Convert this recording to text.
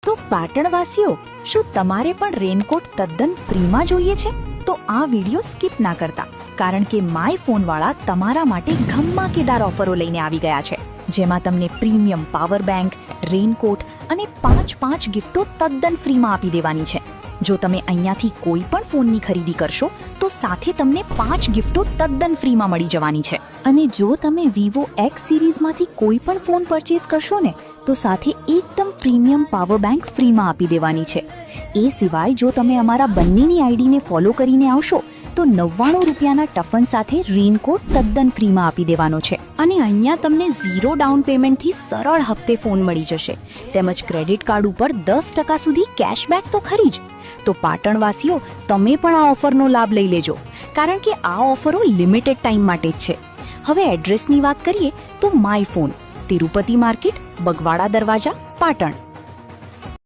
તો પાટણવાસીઓ, શું તમારે પણ રેનકોટ તદ્દન ફ્રીમાં જોઈએ છે? તો આ વિડીયો સ્કીપ ના કરતા, કારણ કે માય ફોનવાળા તમારા માટે ધમાકેદાર ઓફરો લઈને આવી ગયા છે, જેમાં તમને પ્રીમિયમ પાવર બેંક, રેનકોટ અને 5 ગિફ્ટો તદ્દન ફ્રીમાં આપી દેવાની છે. જો તમે અહીંયાથી કોઈ પણ ફોનની ખરીદી કરશો તો સાથે તમને 5 ગિફ્ટો તદ્દન ફ્રીમાં મળી જવાની છે. અને જો તમે વિવો X સિરીઝમાંથી કોઈ પણ ફોન પરચેસ કરશો ને તો સાથે એકદમ પ્રીમિયમ પાવર બેંક ફ્રીમાં આપી દેવાની છે. એ સિવાય જો તમે અમારા બંનેની આઈડીને ફોલો કરીને આવશો તો 99 રૂપિયાના ટફન સાથે રેનકોટ તદ્દન ફ્રીમાં આપી દેવાનો છે. અને અહીંયા તમને 0 ડાઉન પેમેન્ટથી સરળ હપ્તે ફોન મળી જશે, તેમજ ક્રેડિટ કાર્ડ ઉપર 10% સુધી કેશબેક તો ખરી જ. તો પાટણવાસીઓ, તમે પણ આ ઓફરનો લાભ લઈ લેજો, કારણ કે આ ઓફરો લિમિટેડ ટાઈમ માટે જ છે. હવે એડ્રેસની વાત કરીએ તો my phone, Tirupati market, Bagwada દરવાજા, પાટણ.